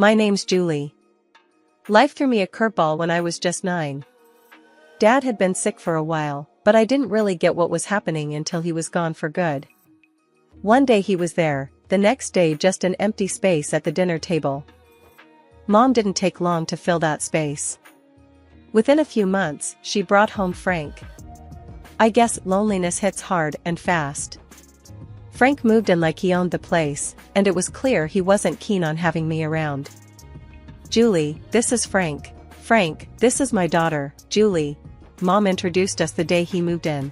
My name's Julie. Life threw me a curveball when I was just 9. Dad had been sick for a while, but I didn't really get what was happening until he was gone for good. One day he was there, the next day just an empty space at the dinner table. Mom didn't take long to fill that space. Within a few months, she brought home Frank. I guess loneliness hits hard and fast. Frank moved in like he owned the place, and it was clear he wasn't keen on having me around. Julie, this is Frank. Frank, this is my daughter, Julie. Mom introduced us the day he moved in.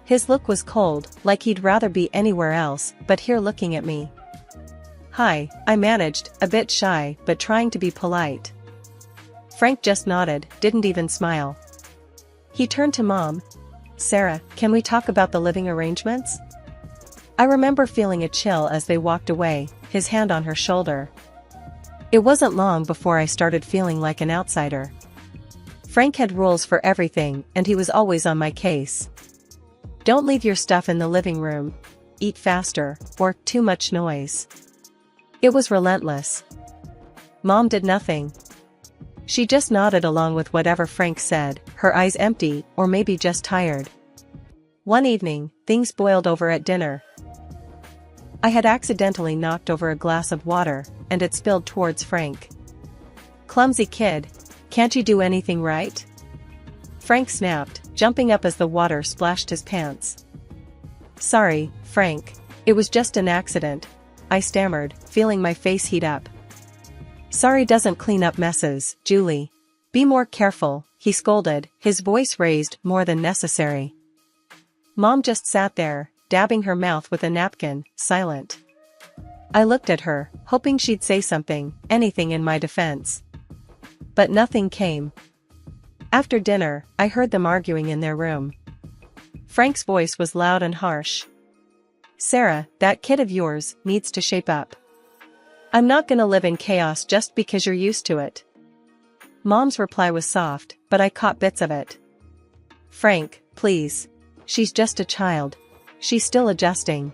His look was cold, like he'd rather be anywhere else, but here looking at me. Hi, I managed, a bit shy, but trying to be polite. Frank just nodded, didn't even smile. He turned to Mom. Sarah, can we talk about the living arrangements? I remember feeling a chill as they walked away, his hand on her shoulder. It wasn't long before I started feeling like an outsider. Frank had rules for everything, and he was always on my case. Don't leave your stuff in the living room, eat faster, or too much noise. It was relentless. Mom did nothing. She just nodded along with whatever Frank said, her eyes empty, or maybe just tired. One evening, things boiled over at dinner. I had accidentally knocked over a glass of water, and it spilled towards Frank. Clumsy kid, can't you do anything right? Frank snapped, jumping up as the water splashed his pants. Sorry, Frank. It was just an accident, I stammered, feeling my face heat up. Sorry doesn't clean up messes, Julie. Be more careful, he scolded, his voice raised more than necessary. Mom just sat there, dabbing her mouth with a napkin, silent. I looked at her, hoping she'd say something, anything in my defense. But nothing came. After dinner, I heard them arguing in their room. Frank's voice was loud and harsh. Sarah, that kid of yours needs to shape up. I'm not gonna live in chaos just because you're used to it. Mom's reply was soft, but I caught bits of it. Frank, please. She's just a child. She's still adjusting.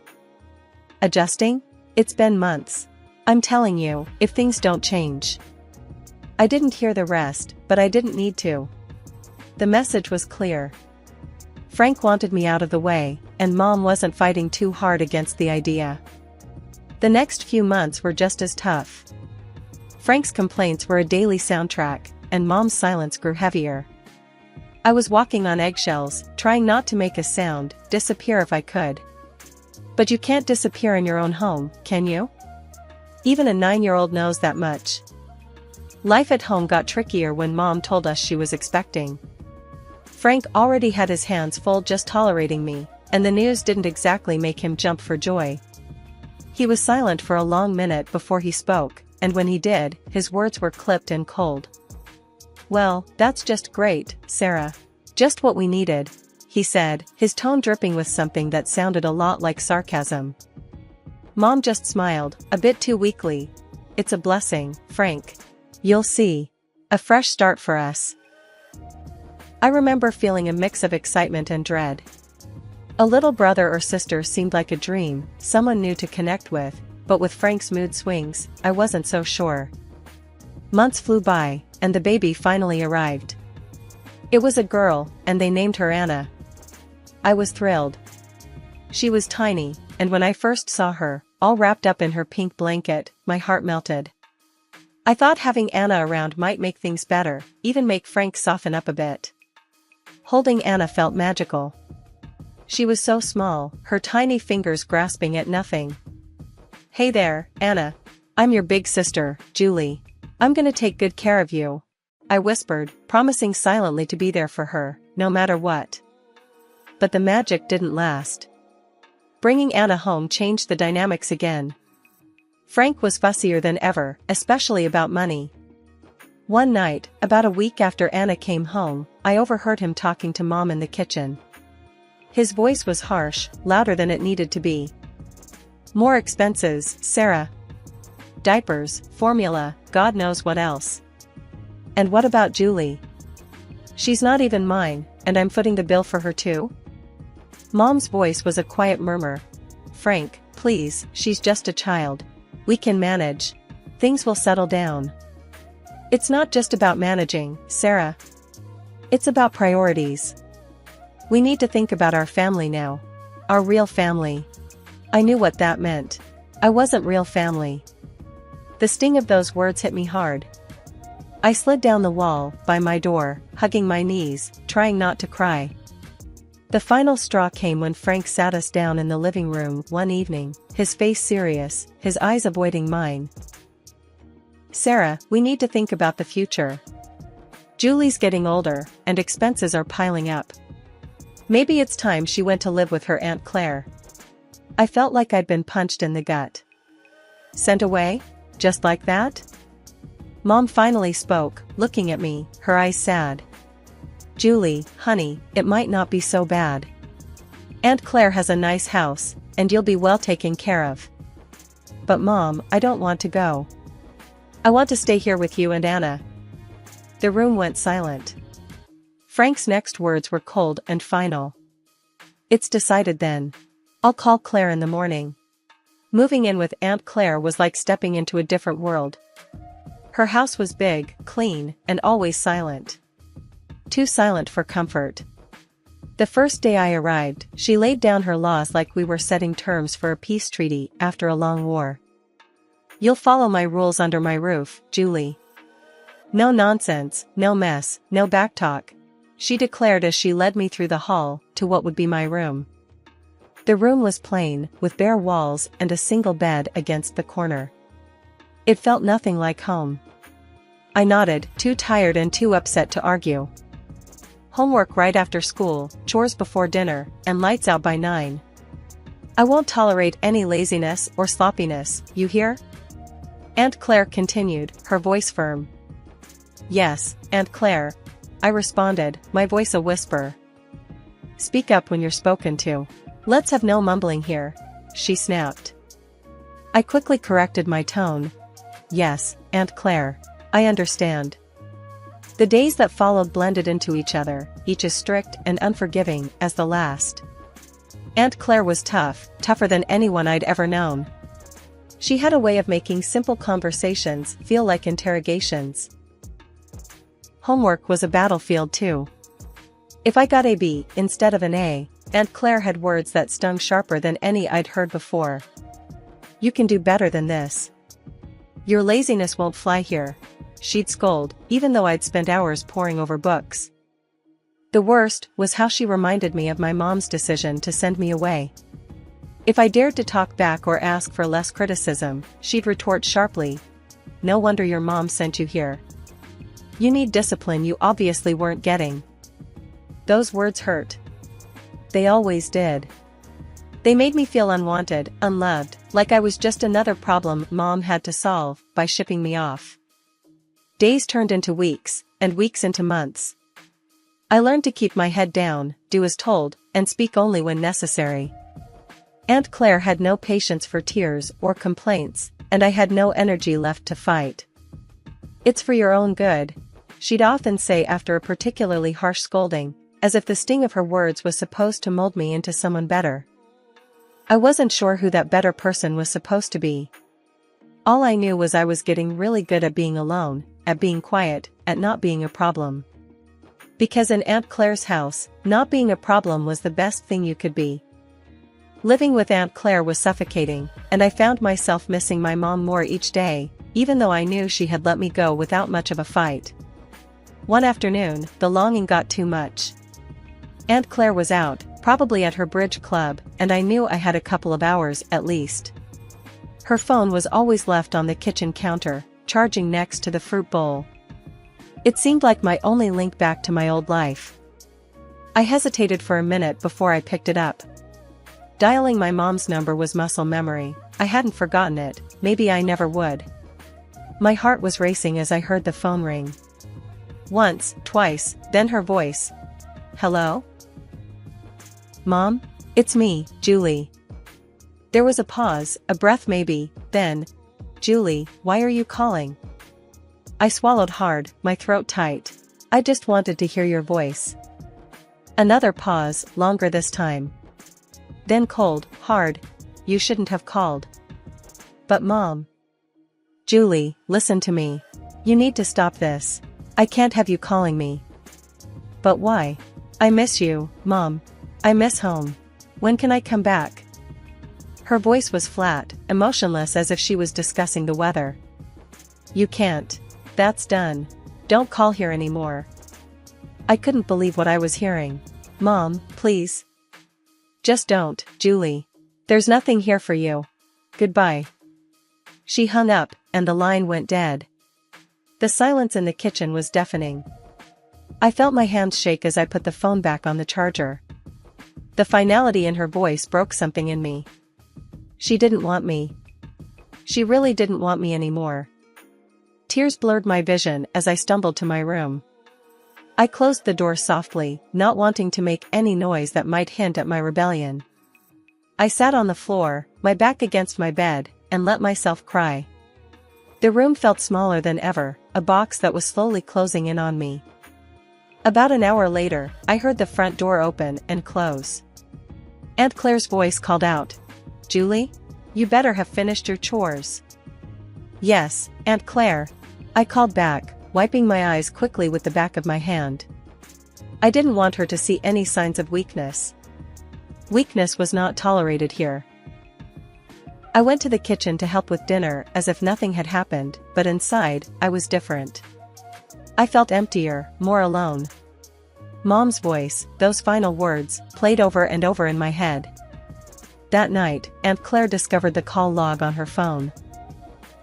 Adjusting? It's been months. I'm telling you, if things don't change. I didn't hear the rest, but I didn't need to. The message was clear. Frank wanted me out of the way, and Mom wasn't fighting too hard against the idea. The next few months were just as tough. Frank's complaints were a daily soundtrack, and Mom's silence grew heavier. I was walking on eggshells, trying not to make a sound, disappear if I could. But you can't disappear in your own home, can you? Even a 9-year-old knows that much. Life at home got trickier when Mom told us she was expecting. Frank already had his hands full just tolerating me, and the news didn't exactly make him jump for joy. He was silent for a long minute before he spoke, and when he did, his words were clipped and cold. Well, that's just great, Sarah. Just what we needed, he said, his tone dripping with something that sounded a lot like sarcasm. Mom just smiled, a bit too weakly. It's a blessing, Frank. You'll see. A fresh start for us. I remember feeling a mix of excitement and dread. A little brother or sister seemed like a dream, someone new to connect with, but with Frank's mood swings, I wasn't so sure. Months flew by, and the baby finally arrived. It was a girl, and they named her Anna. I was thrilled. She was tiny, and when I first saw her, all wrapped up in her pink blanket, my heart melted. I thought having Anna around might make things better, even make Frank soften up a bit. Holding Anna felt magical. She was so small, her tiny fingers grasping at nothing. Hey there, Anna. I'm your big sister, Julie. I'm gonna take good care of you, I whispered, promising silently to be there for her, no matter what. But the magic didn't last. Bringing Anna home changed the dynamics again. Frank was fussier than ever, especially about money. One night, about a week after Anna came home, I overheard him talking to Mom in the kitchen. His voice was harsh, louder than it needed to be. More expenses, Sarah. Diapers, formula, God knows what else. And what about Julie? She's not even mine, and I'm footing the bill for her too? Mom's voice was a quiet murmur. Frank, please, she's just a child. We can manage. Things will settle down. It's not just about managing, Sarah. It's about priorities. We need to think about our family now. Our real family. I knew what that meant. I wasn't real family. The sting of those words hit me hard. I slid down the wall, by my door, hugging my knees, trying not to cry. The final straw came when Frank sat us down in the living room one evening, his face serious, his eyes avoiding mine. Sarah, we need to think about the future. Julie's getting older, and expenses are piling up. Maybe it's time she went to live with her Aunt Claire. I felt like I'd been punched in the gut. Sent away? Just like that? Mom finally spoke, looking at me, her eyes sad. Julie, honey, it might not be so bad. Aunt Claire has a nice house, and you'll be well taken care of. But Mom, I don't want to go. I want to stay here with you and Anna. The room went silent. Frank's next words were cold and final. It's decided then. I'll call Claire in the morning. Moving in with Aunt Claire was like stepping into a different world. Her house was big, clean, and always silent. Too silent for comfort. The first day I arrived, she laid down her laws like we were setting terms for a peace treaty after a long war. You'll follow my rules under my roof, Julie. No nonsense, no mess, no backtalk, she declared as she led me through the hall to what would be my room. The room was plain, with bare walls and a single bed against the corner. It felt nothing like home. I nodded, too tired and too upset to argue. Homework right after school, chores before dinner, and lights out by 9. I won't tolerate any laziness or sloppiness, you hear? Aunt Claire continued, her voice firm. Yes, Aunt Claire, I responded, my voice a whisper. Speak up when you're spoken to. Let's have no mumbling here, she snapped. I quickly corrected my tone. Yes, Aunt Claire, I understand. The days that followed blended into each other, each as strict and unforgiving as the last. Aunt Claire was tough, tougher than anyone I'd ever known. She had a way of making simple conversations feel like interrogations. Homework was a battlefield too. If I got a B instead of an A, Aunt Claire had words that stung sharper than any I'd heard before. You can do better than this. Your laziness won't fly here, she'd scold, even though I'd spent hours poring over books. The worst was how she reminded me of my mom's decision to send me away. If I dared to talk back or ask for less criticism, she'd retort sharply, no wonder your mom sent you here. You need discipline you obviously weren't getting. Those words hurt. They always did. They made me feel unwanted, unloved, like I was just another problem Mom had to solve by shipping me off. Days turned into weeks, and weeks into months. I learned to keep my head down, do as told, and speak only when necessary. Aunt Claire had no patience for tears or complaints, and I had no energy left to fight. It's for your own good, she'd often say after a particularly harsh scolding, as if the sting of her words was supposed to mold me into someone better. I wasn't sure who that better person was supposed to be. All I knew was I was getting really good at being alone, at being quiet, at not being a problem. Because in Aunt Claire's house, not being a problem was the best thing you could be. Living with Aunt Claire was suffocating, and I found myself missing my mom more each day, even though I knew she had let me go without much of a fight. One afternoon, the longing got too much. Aunt Claire was out, probably at her bridge club, and I knew I had a couple of hours at least. Her phone was always left on the kitchen counter, charging next to the fruit bowl. It seemed like my only link back to my old life. I hesitated for a minute before I picked it up. Dialing my mom's number was muscle memory. I hadn't forgotten it, maybe I never would. My heart was racing as I heard the phone ring. Once, twice, then her voice. Hello? Mom? It's me, Julie. There was a pause, a breath maybe, then, Julie, why are you calling? I swallowed hard, my throat tight. I just wanted to hear your voice. Another pause, longer this time. Then cold, hard, you shouldn't have called. But Mom. Julie, listen to me. You need to stop this. I can't have you calling me. But why? I miss you, Mom. I miss home. When can I come back? Her voice was flat, emotionless, as if she was discussing the weather. You can't. That's done. Don't call here anymore. I couldn't believe what I was hearing. Mom, please. Just don't, Julie. There's nothing here for you. Goodbye. She hung up, and the line went dead. The silence in the kitchen was deafening. I felt my hands shake as I put the phone back on the charger. The finality in her voice broke something in me. She didn't want me. She really didn't want me anymore. Tears blurred my vision as I stumbled to my room. I closed the door softly, not wanting to make any noise that might hint at my rebellion. I sat on the floor, my back against my bed, and let myself cry. The room felt smaller than ever, a box that was slowly closing in on me. About an hour later, I heard the front door open and close. Aunt Claire's voice called out, "Julie? You better have finished your chores." "Yes, Aunt Claire," I called back, wiping my eyes quickly with the back of my hand. I didn't want her to see any signs of weakness. Weakness was not tolerated here. I went to the kitchen to help with dinner as if nothing had happened, but inside, I was different. I felt emptier, more alone. Mom's voice, those final words, played over and over in my head. That night, Aunt Claire discovered the call log on her phone.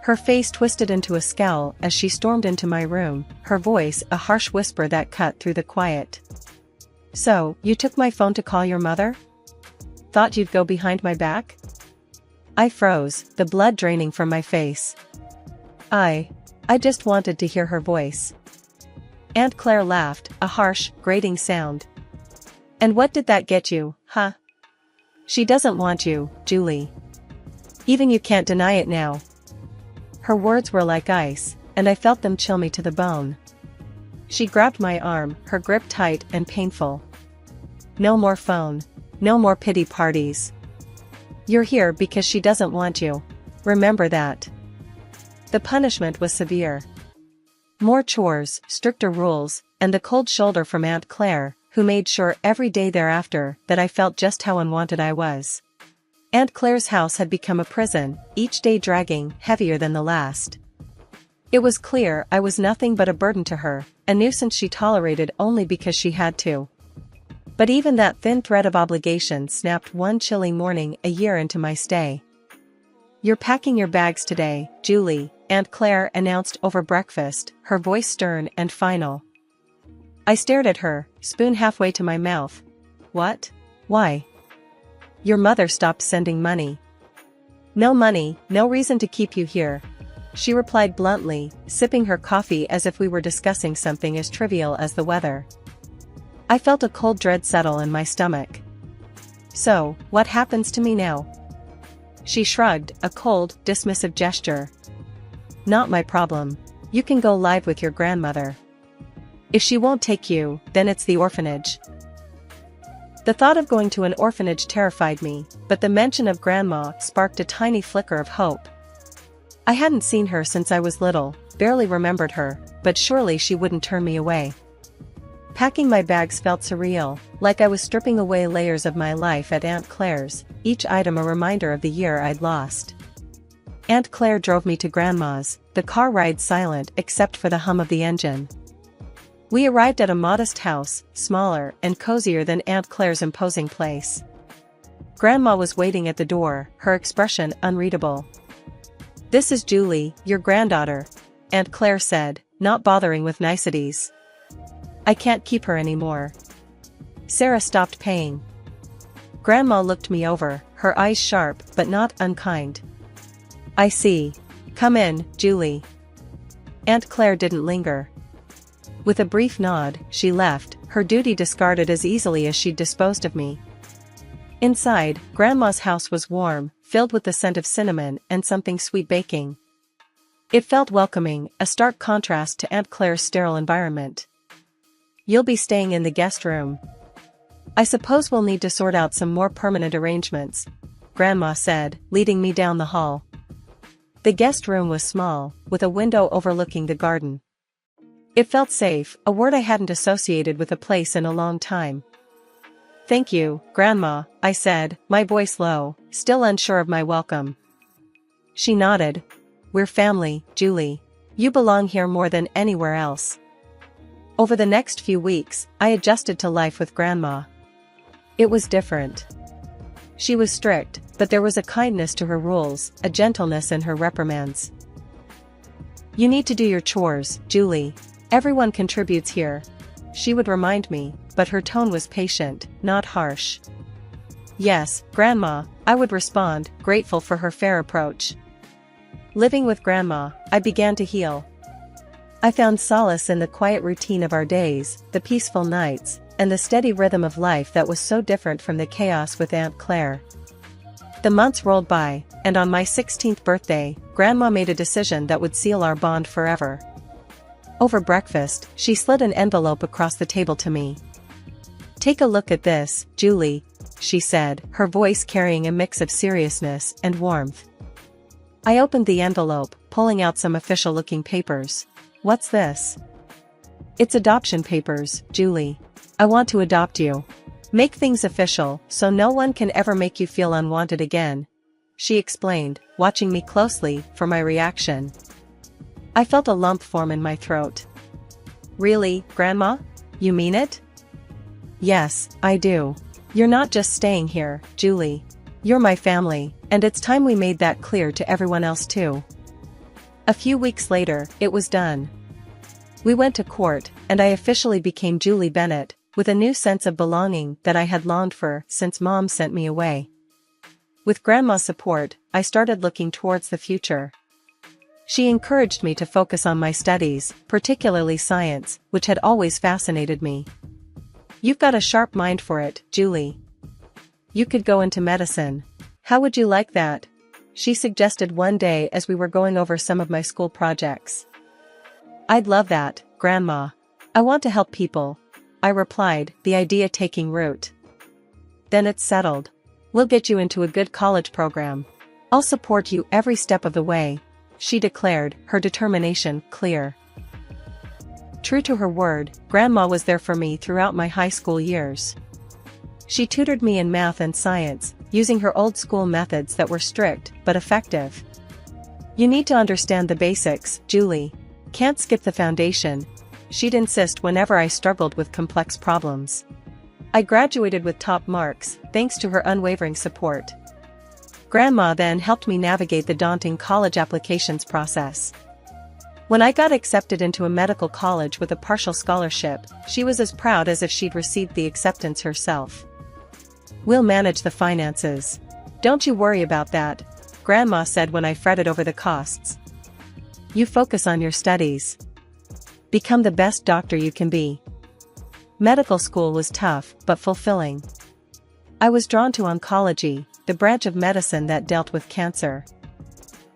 Her face twisted into a scowl as she stormed into my room, her voice a harsh whisper that cut through the quiet. "So, you took my phone to call your mother? Thought you'd go behind my back?" I froze, the blood draining from my face. I just wanted to hear her voice. Aunt Claire laughed, a harsh, grating sound. "And what did that get you, huh? She doesn't want you, Julie. Even you can't deny it now." Her words were like ice, and I felt them chill me to the bone. She grabbed my arm, her grip tight and painful. "No more phone. No more pity parties. You're here because she doesn't want you. Remember that." The punishment was severe. More chores, stricter rules, and the cold shoulder from Aunt Claire, who made sure every day thereafter that I felt just how unwanted I was. Aunt Claire's house had become a prison, each day dragging, heavier than the last. It was clear I was nothing but a burden to her, a nuisance she tolerated only because she had to. But even that thin thread of obligation snapped one chilly morning a year into my stay. "You're packing your bags today, Julie," Aunt Claire announced over breakfast, her voice stern and final. I stared at her, spoon halfway to my mouth. "What? Why?" "Your mother stopped sending money." "No money, no reason to keep you here," she replied bluntly, sipping her coffee as if we were discussing something as trivial as the weather. I felt a cold dread settle in my stomach. "So, what happens to me now?" She shrugged, a cold, dismissive gesture. "Not my problem. You can go live with your grandmother. If she won't take you, then it's the orphanage." The thought of going to an orphanage terrified me, but the mention of Grandma sparked a tiny flicker of hope. I hadn't seen her since I was little, barely remembered her, but surely she wouldn't turn me away. Packing my bags felt surreal, like I was stripping away layers of my life at Aunt Claire's, each item a reminder of the year I'd lost. Aunt Claire drove me to Grandma's, the car ride silent except for the hum of the engine. We arrived at a modest house, smaller and cozier than Aunt Claire's imposing place. Grandma was waiting at the door, her expression unreadable. "This is Julie, your granddaughter," Aunt Claire said, not bothering with niceties. "I can't keep her anymore. Sarah stopped paying." Grandma looked me over, her eyes sharp but not unkind. "I see. Come in, Julie." Aunt Claire didn't linger. With a brief nod, she left, her duty discarded as easily as she'd disposed of me. Inside, Grandma's house was warm, filled with the scent of cinnamon and something sweet baking. It felt welcoming, a stark contrast to Aunt Claire's sterile environment. "You'll be staying in the guest room. I suppose we'll need to sort out some more permanent arrangements," Grandma said, leading me down the hall. The guest room was small, with a window overlooking the garden. It felt safe, a word I hadn't associated with a place in a long time. "Thank you, Grandma," I said, my voice low, still unsure of my welcome. She nodded. "We're family, Julie. You belong here more than anywhere else." Over the next few weeks, I adjusted to life with Grandma. It was different. She was strict, but there was a kindness to her rules, a gentleness in her reprimands. "You need to do your chores, Julie. Everyone contributes here," she would remind me, but her tone was patient, not harsh. "Yes, Grandma," I would respond, grateful for her fair approach. Living with Grandma, I began to heal. I found solace in the quiet routine of our days, the peaceful nights, and the steady rhythm of life that was so different from the chaos with Aunt Claire. The months rolled by, and on my 16th birthday, Grandma made a decision that would seal our bond forever. Over breakfast, she slid an envelope across the table to me. "Take a look at this, Julie," she said, her voice carrying a mix of seriousness and warmth. I opened the envelope, pulling out some official-looking papers. "What's this?" "It's adoption papers, Julie. I want to adopt you. Make things official, so no one can ever make you feel unwanted again," she explained, watching me closely for my reaction. I felt a lump form in my throat. "Really, Grandma? You mean it?" "Yes, I do. You're not just staying here, Julie. You're my family, and it's time we made that clear to everyone else too." A few weeks later, it was done. We went to court, and I officially became Julie Bennett, with a new sense of belonging that I had longed for since Mom sent me away. With Grandma's support, I started looking towards the future. She encouraged me to focus on my studies, particularly science, which had always fascinated me. "You've got a sharp mind for it, Julie. You could go into medicine. How would you like that?" she suggested one day as we were going over some of my school projects. "I'd love that, Grandma. I want to help people," I replied, the idea taking root. "Then it's settled. We'll get you into a good college program. I'll support you every step of the way," she declared, her determination clear. True to her word, Grandma was there for me throughout my high school years. She tutored me in math and science, using her old-school methods that were strict but effective. "You need to understand the basics, Julie. Can't skip the foundation," she'd insist whenever I struggled with complex problems. I graduated with top marks, thanks to her unwavering support. Grandma then helped me navigate the daunting college applications process. When I got accepted into a medical college with a partial scholarship, she was as proud as if she'd received the acceptance herself. "We'll manage the finances. Don't you worry about that," Grandma said when I fretted over the costs. "You focus on your studies. Become the best doctor you can be." Medical school was tough, but fulfilling. I was drawn to oncology, the branch of medicine that dealt with cancer.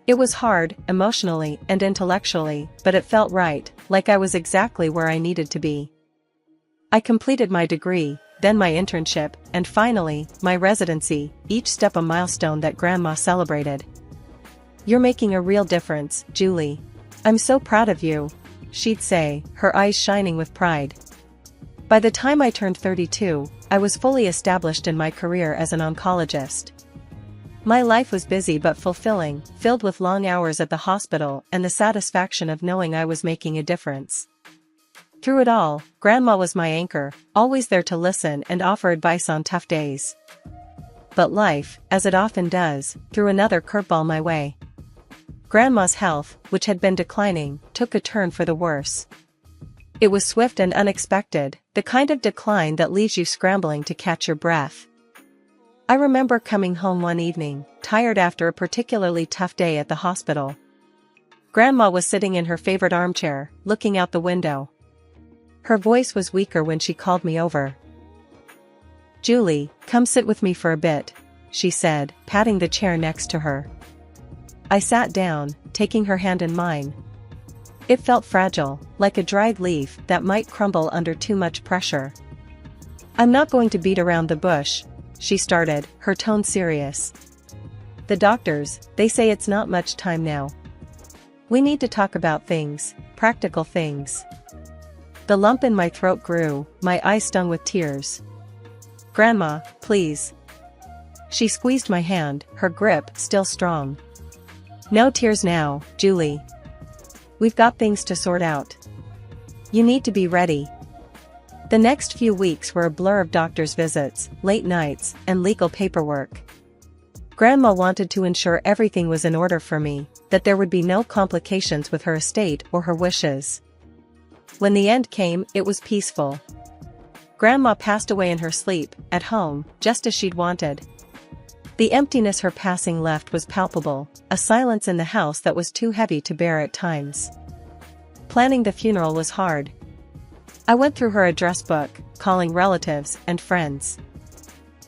It was hard, emotionally and intellectually, but it felt right, like I was exactly where I needed to be. I completed my degree, then my internship, and finally, my residency, each step a milestone that Grandma celebrated. "You're making a real difference, Julie. I'm so proud of you," she'd say, her eyes shining with pride. By the time I turned 32, I was fully established in my career as an oncologist. My life was busy but fulfilling, filled with long hours at the hospital and the satisfaction of knowing I was making a difference. Through it all, Grandma was my anchor, always there to listen and offer advice on tough days. But life, as it often does, threw another curveball my way. Grandma's health, which had been declining, took a turn for the worse. It was swift and unexpected, the kind of decline that leaves you scrambling to catch your breath. I remember coming home one evening, tired after a particularly tough day at the hospital. Grandma was sitting in her favorite armchair, looking out the window. Her voice was weaker when she called me over. "Julie, come sit with me for a bit," she said, patting the chair next to her. I sat down, taking her hand in mine. It felt fragile, like a dried leaf that might crumble under too much pressure. "I'm not going to beat around the bush," she started, her tone serious. "The doctors, they say it's not much time now, We need to talk about things, practical things. The lump in my throat grew, my eyes stung with tears. Grandma, please. She squeezed my hand, her grip still strong. No tears now, Julie. We've got things to sort out. You need to be ready. The next few weeks were a blur of doctor's visits, late nights, and legal paperwork. Grandma wanted to ensure everything was in order for me, that there would be no complications with her estate or her wishes. When the end came, it was peaceful. Grandma passed away in her sleep, at home, just as she'd wanted. The emptiness her passing left was palpable, a silence in the house that was too heavy to bear at times. Planning the funeral was hard. I went through her address book, calling relatives and friends.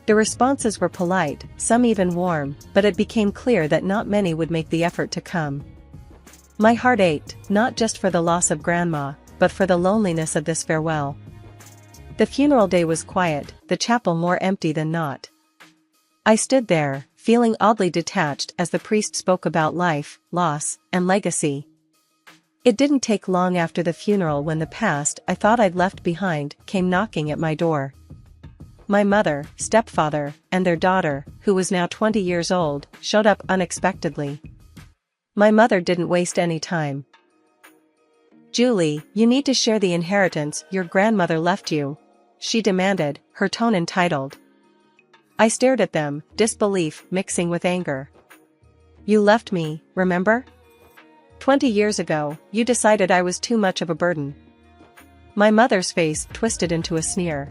The responses were polite, some even warm, but it became clear that not many would make the effort to come. My heart ached, not just for the loss of Grandma, but for the loneliness of this farewell. The funeral day was quiet, the chapel more empty than not. I stood there, feeling oddly detached as the priest spoke about life, loss, and legacy. It didn't take long after the funeral when the past I thought I'd left behind came knocking at my door. My mother, stepfather, and their daughter, who was now 20 years old, showed up unexpectedly. My mother didn't waste any time. "Julie, you need to share the inheritance your grandmother left you," she demanded, her tone entitled. I stared at them, disbelief mixing with anger. "You left me, remember? 20 years ago, you decided I was too much of a burden." My mother's face twisted into a sneer.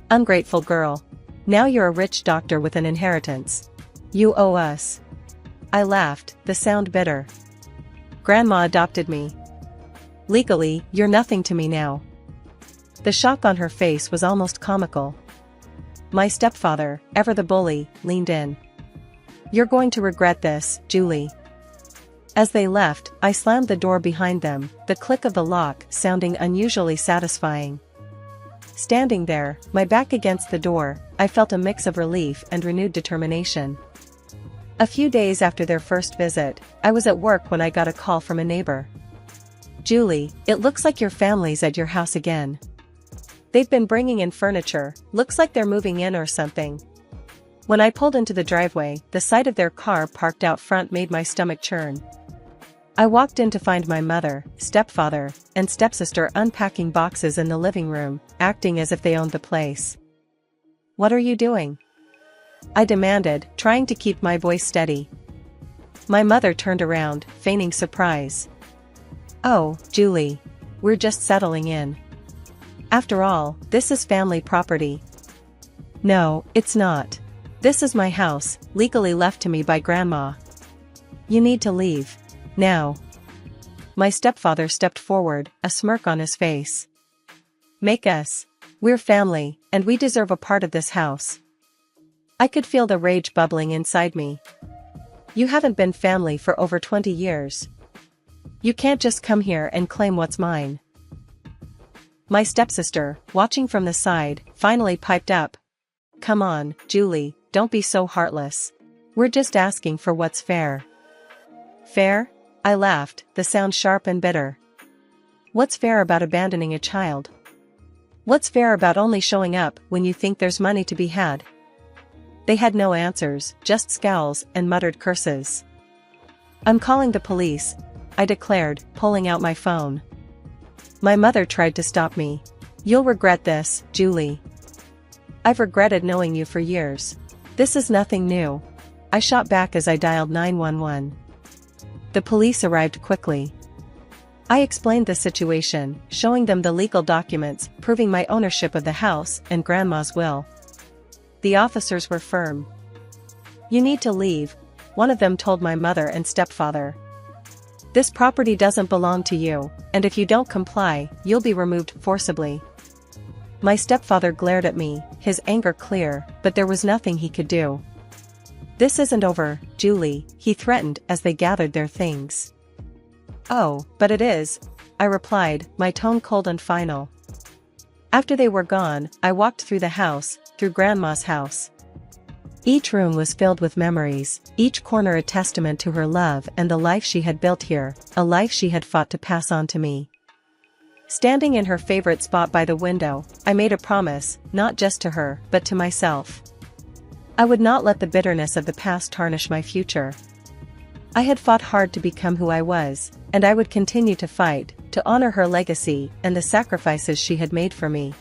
"Ungrateful girl. Now you're a rich doctor with an inheritance. You owe us." I laughed, the sound bitter. "Grandma adopted me. Legally, you're nothing to me now." The shock on her face was almost comical. My stepfather, ever the bully, leaned in. "You're going to regret this, Julie." As they left, I slammed the door behind them, the click of the lock sounding unusually satisfying. Standing there, my back against the door, I felt a mix of relief and renewed determination. A few days after their first visit, I was at work when I got a call from a neighbor. "Julie, it looks like your family's at your house again. They've been bringing in furniture, looks like they're moving in or something." When I pulled into the driveway, the sight of their car parked out front made my stomach churn. I walked in to find my mother, stepfather, and stepsister unpacking boxes in the living room, acting as if they owned the place. "What are you doing?" I demanded, trying to keep my voice steady. My mother turned around, feigning surprise. "Oh, Julie. We're just settling in. After all, this is family property." "No, it's not. This is my house, legally left to me by Grandma. You need to leave. Now." My stepfather stepped forward, a smirk on his face. "Make us. We're family, and we deserve a part of this house." I could feel the rage bubbling inside me. "You haven't been family for over 20 years. You can't just come here and claim what's mine." My stepsister, watching from the side, finally piped up. "Come on, Julie, don't be so heartless. We're just asking for what's fair." "Fair?" I laughed, the sound sharp and bitter. "What's fair about abandoning a child? What's fair about only showing up when you think there's money to be had?" They had no answers, just scowls and muttered curses. "I'm calling the police," I declared, pulling out my phone. My mother tried to stop me. "You'll regret this, Julie. I've regretted knowing you for years. This is nothing new," I shot back as I dialed 911. The police arrived quickly. I explained the situation, showing them the legal documents proving my ownership of the house and Grandma's will. The officers were firm. "You need to leave," one of them told my mother and stepfather. "This property doesn't belong to you, and if you don't comply, you'll be removed forcibly." My stepfather glared at me, his anger clear, but there was nothing he could do. "This isn't over, Julie," he threatened as they gathered their things. "Oh, but it is," I replied, my tone cold and final. After they were gone, I walked through the house, through Grandma's house. Each room was filled with memories, each corner a testament to her love and the life she had built here, a life she had fought to pass on to me. Standing in her favorite spot by the window, I made a promise, not just to her, but to myself. I would not let the bitterness of the past tarnish my future. I had fought hard to become who I was, and I would continue to fight, to honor her legacy and the sacrifices she had made for me.